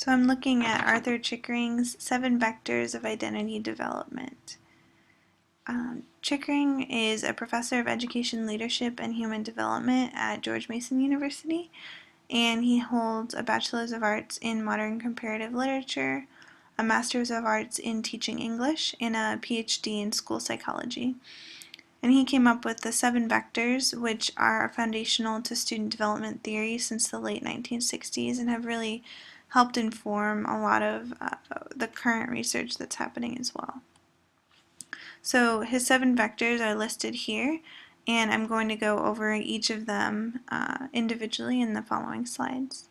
So I'm looking at Arthur Chickering's 7 Vectors of Identity Development. Chickering is a professor of education leadership and human development at George Mason University, and he holds a Bachelor's of Arts in Modern Comparative Literature, a Master's of Arts in Teaching English, and a PhD in School Psychology. And he came up with the 7 vectors, which are foundational to student development theory since the late 1960s and have really helped inform a lot of the current research that's happening as well. So his 7 vectors are listed here, and I'm going to go over each of them individually in the following slides.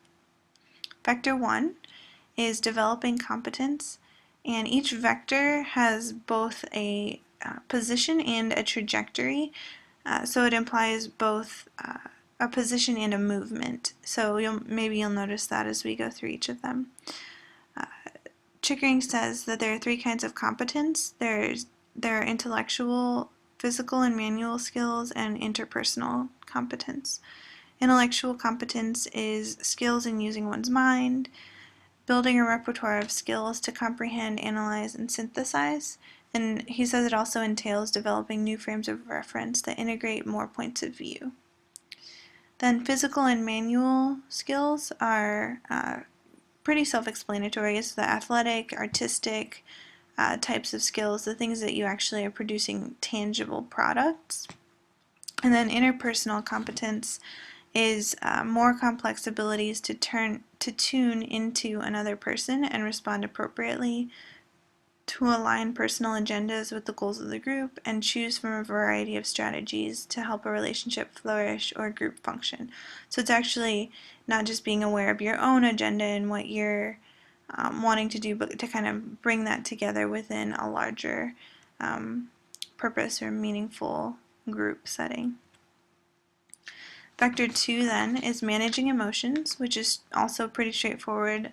Vector 1 is developing competence, and each vector has both a position and a trajectory, so it implies both a position and a movement. So maybe you'll notice that as we go through each of them. Chickering says that there are 3 kinds of competence. There are intellectual, physical and manual skills, and interpersonal competence. Intellectual competence is skills in using one's mind, building a repertoire of skills to comprehend, analyze, and synthesize. And he says it also entails developing new frames of reference that integrate more points of view. Then physical and manual skills are pretty self-explanatory. It's the athletic, artistic types of skills, the things that you actually are producing tangible products. And then interpersonal competence is more complex abilities to tune into another person and respond appropriately, to align personal agendas with the goals of the group, and choose from a variety of strategies to help a relationship flourish or group function. So it's actually not just being aware of your own agenda and what you're wanting to do, but to kind of bring that together within a larger purpose or meaningful group setting. Vector 2 then is managing emotions, which is also pretty straightforward.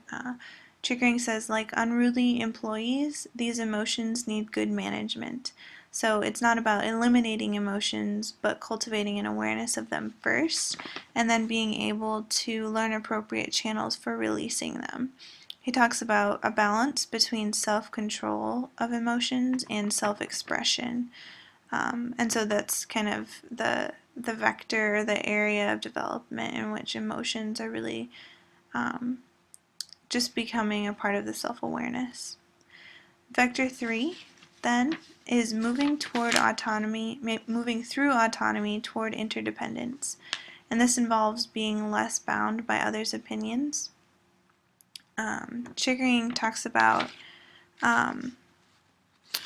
Chickering says, like unruly employees, these emotions need good management. So it's not about eliminating emotions, but cultivating an awareness of them first, and then being able to learn appropriate channels for releasing them. He talks about a balance between self-control of emotions and self-expression. And so that's kind of the vector, the area of development in which emotions are really just becoming a part of the self-awareness. Vector 3 then is moving through autonomy toward interdependence. And this involves being less bound by others' opinions. Chickering talks about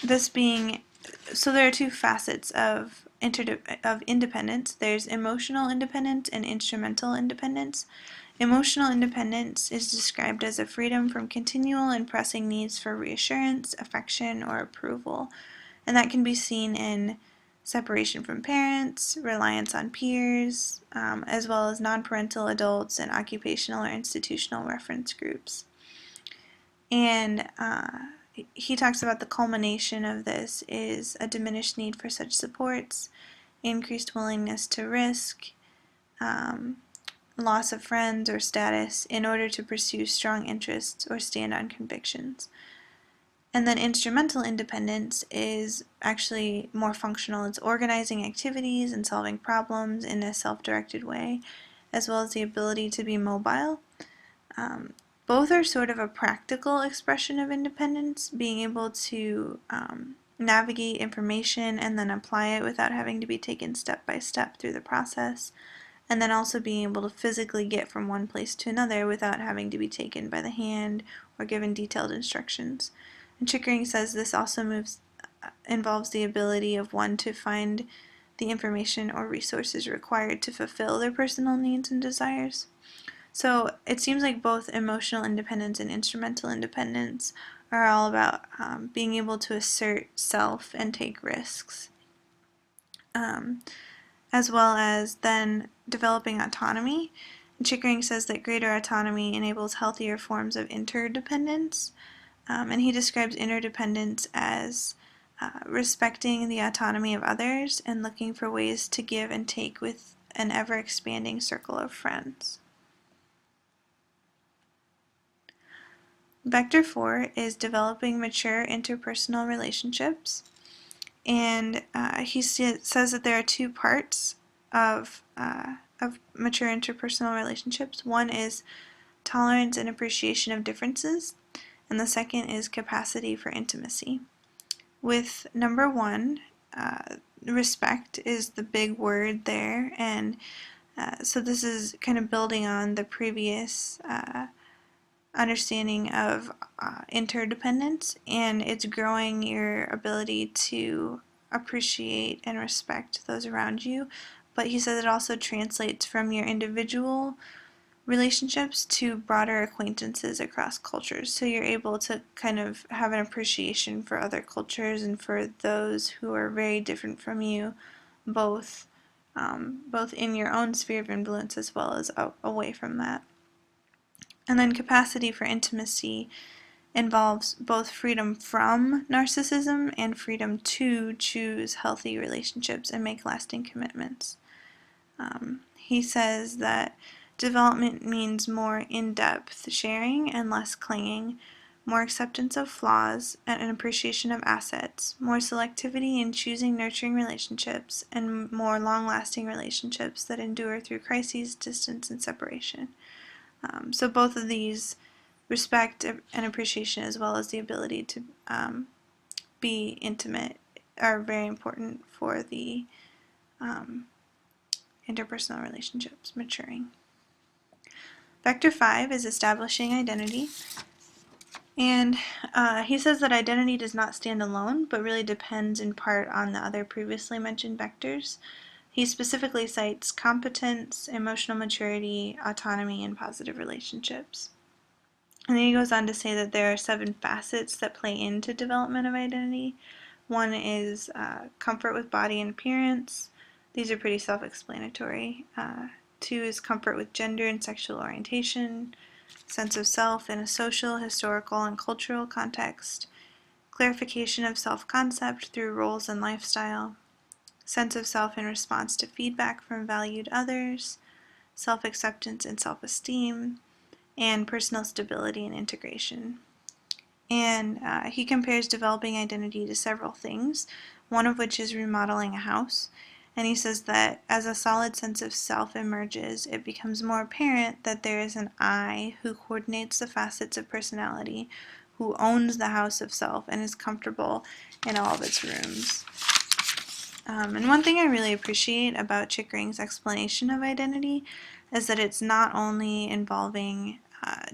this being, so there are 2 facets of independence. There's emotional independence and instrumental independence. Emotional independence is described as a freedom from continual and pressing needs for reassurance, affection, or approval. And that can be seen in separation from parents, reliance on peers, as well as non-parental adults and occupational or institutional reference groups. And he talks about the culmination of this is a diminished need for such supports, increased willingness to risk, loss of friends or status in order to pursue strong interests or stand on convictions. And then instrumental independence is actually more functional. It's organizing activities and solving problems in a self-directed way, as well as the ability to be mobile. Both are sort of a practical expression of independence, being able to navigate information and then apply it without having to be taken step by step through the process, and then also being able to physically get from one place to another without having to be taken by the hand or given detailed instructions. And Chickering says this also involves the ability of one to find the information or resources required to fulfill their personal needs and desires. So it seems like both emotional independence and instrumental independence are all about being able to assert self and take risks, as well as then developing autonomy. And Chickering says that greater autonomy enables healthier forms of interdependence, and he describes interdependence as respecting the autonomy of others and looking for ways to give and take with an ever-expanding circle of friends. Vector 4 is developing mature interpersonal relationships. And he says that there are two parts of mature interpersonal relationships. One is tolerance and appreciation of differences, and the second is capacity for intimacy. With number one, respect is the big word there, and so this is kind of building on the previous understanding of interdependence, and it's growing your ability to appreciate and respect those around you. But he says it also translates from your individual relationships to broader acquaintances across cultures. So you're able to kind of have an appreciation for other cultures and for those who are very different from you, both both in your own sphere of influence as well as away from that. And then capacity for intimacy involves both freedom from narcissism and freedom to choose healthy relationships and make lasting commitments. He says that development means more in-depth sharing and less clinging, more acceptance of flaws and an appreciation of assets, more selectivity in choosing nurturing relationships, and more long-lasting relationships that endure through crises, distance, and separation. So both of these, respect and appreciation as well as the ability to be intimate, are very important for the interpersonal relationships maturing. Vector 5 is establishing identity. And he says that identity does not stand alone, but really depends in part on the other previously mentioned vectors. He specifically cites competence, emotional maturity, autonomy, and positive relationships. And then he goes on to say that there are 7 facets that play into development of identity. One is comfort with body and appearance. These are pretty self-explanatory. 2 is comfort with gender and sexual orientation, sense of self in a social, historical, and cultural context, clarification of self-concept through roles and lifestyle, sense of self in response to feedback from valued others, self-acceptance and self-esteem, and personal stability and integration. And he compares developing identity to several things, one of which is remodeling a house. And he says that as a solid sense of self emerges, it becomes more apparent that there is an I who coordinates the facets of personality, who owns the house of self and is comfortable in all of its rooms. And one thing I really appreciate about Chickering's explanation of identity is that it's not only involving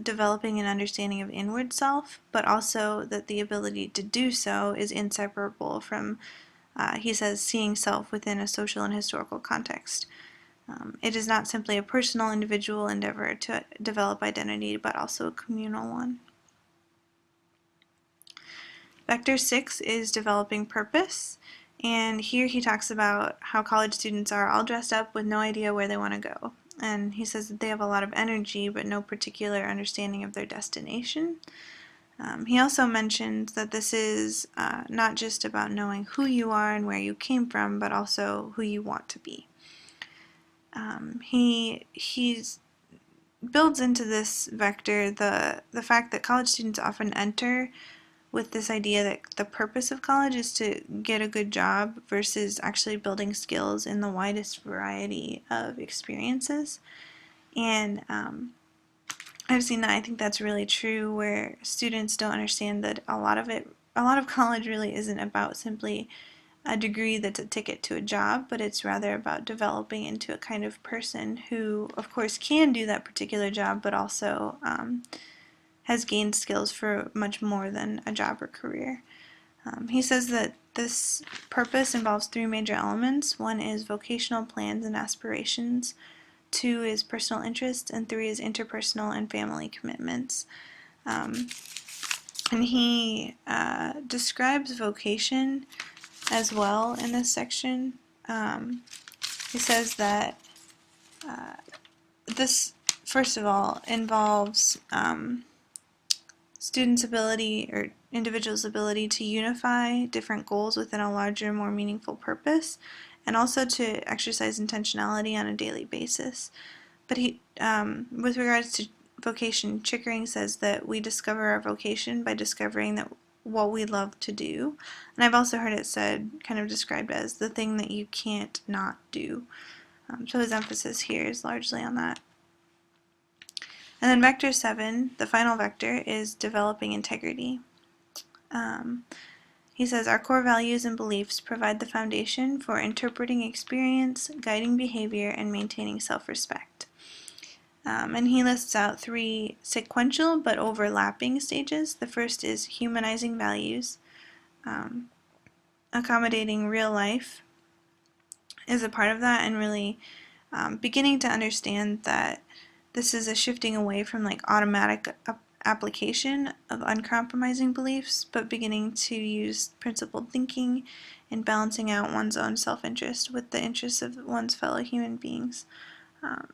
developing an understanding of inward self, but also that the ability to do so is inseparable from, he says, seeing self within a social and historical context. It is not simply a personal, individual endeavor to develop identity, but also a communal one. Vector 6 is developing purpose, and here he talks about how college students are all dressed up with no idea where they want to go. And he says that they have a lot of energy but no particular understanding of their destination. He also mentions that this is not just about knowing who you are and where you came from, but also who you want to be. He builds into this vector the fact that college students often enter with this idea that the purpose of college is to get a good job versus actually building skills in the widest variety of experiences. And I've seen that. I think that's really true, where students don't understand that a lot of college really isn't about simply a degree that's a ticket to a job, but it's rather about developing into a kind of person who, of course, can do that particular job, but also has gained skills for much more than a job or career. He says that this purpose involves 3 major elements. 1 is vocational plans and aspirations, 2 is personal interest, and 3 is interpersonal and family commitments. And he describes vocation as well in this section. He says that this, first of all, involves students' ability or individuals' ability to unify different goals within a larger, more meaningful purpose, and also to exercise intentionality on a daily basis. But he, with regards to vocation, Chickering says that we discover our vocation by discovering that what we love to do. And I've also heard it said, kind of described as the thing that you can't not do. So his emphasis here is largely on that. And then vector 7, the final vector, is developing integrity. He says, our core values and beliefs provide the foundation for interpreting experience, guiding behavior, and maintaining self-respect. And he lists out 3 sequential but overlapping stages. The first is humanizing values. Accommodating real life is a part of that, and really beginning to understand that this is a shifting away from like automatic application of uncompromising beliefs, but beginning to use principled thinking and balancing out one's own self-interest with the interests of one's fellow human beings.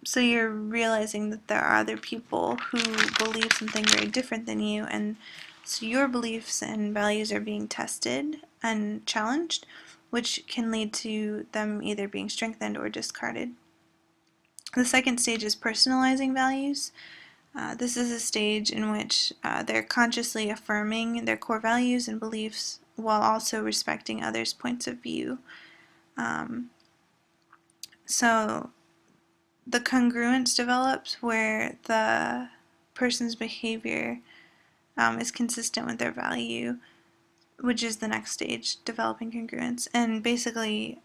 So you're realizing that there are other people who believe something very different than you, and so your beliefs and values are being tested and challenged, which can lead to them either being strengthened or discarded. The second stage is personalizing values. This is a stage in which they're consciously affirming their core values and beliefs while also respecting others' points of view. So the congruence develops where the person's behavior is consistent with their value, which is the next stage, developing congruence. And basically,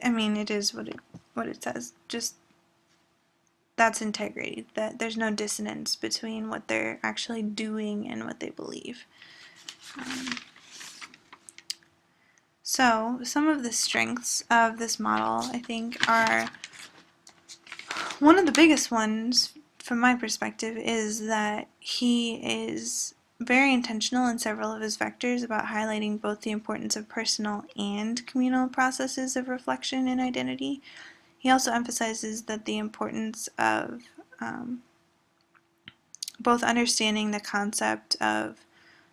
it is what it says. Just that's integrity, that there's no dissonance between what they're actually doing and what they believe. So some of the strengths of this model, I think, are, one of the biggest ones from my perspective is that he is very intentional in several of his vectors about highlighting both the importance of personal and communal processes of reflection and identity. He also emphasizes that the importance of both understanding the concept of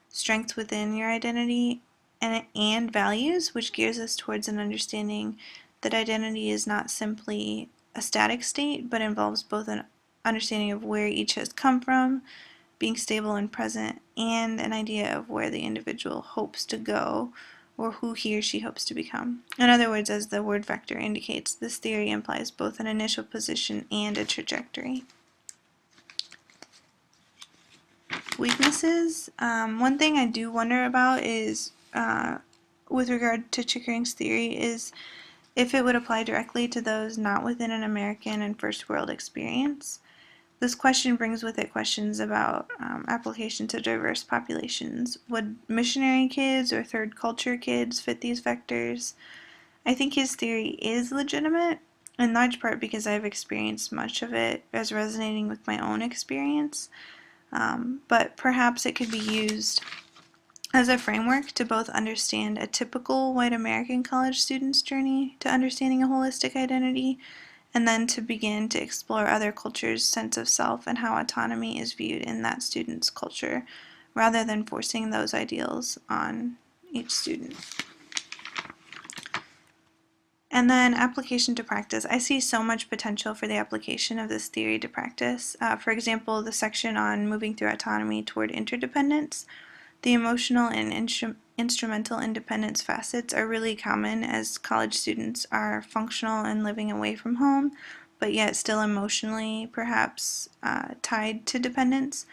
strength within your identity and values, which gears us towards an understanding that identity is not simply a static state, but involves both an understanding of where each has come from, being stable and present, and an idea of where the individual hopes to go, or who he or she hopes to become. In other words, as the word vector indicates, this theory implies both an initial position and a trajectory. Weaknesses. One thing I do wonder about is, with regard to Chickering's theory, is if it would apply directly to those not within an American and first world experience. This question brings with it questions about application to diverse populations. Would missionary kids or third culture kids fit these vectors? I think his theory is legitimate, in large part because I've experienced much of it as resonating with my own experience, but perhaps it could be used as a framework to both understand a typical white American college student's journey to understanding a holistic identity, and then to begin to explore other cultures' sense of self and how autonomy is viewed in that student's culture, rather than forcing those ideals on each student. And then application to practice. I see so much potential for the application of this theory to practice. For example, the section on moving through autonomy toward interdependence. The emotional and instrumental independence facets are really common as college students are functional and living away from home, but yet still emotionally perhaps tied to dependence.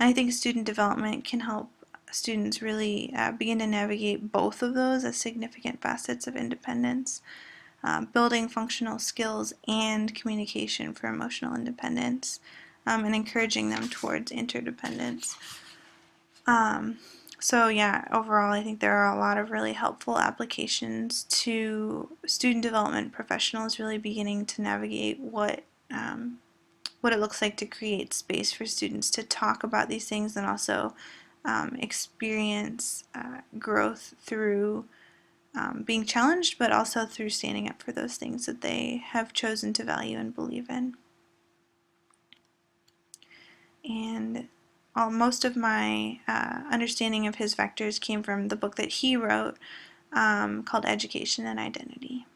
And I think student development can help students really begin to navigate both of those as significant facets of independence, building functional skills and communication for emotional independence, and encouraging them towards interdependence. So yeah, overall I think there are a lot of really helpful applications to student development professionals really beginning to navigate what it looks like to create space for students to talk about these things and also experience growth through being challenged, but also through standing up for those things that they have chosen to value and believe in. And most of my understanding of his vectors came from the book that he wrote called Education and Identity.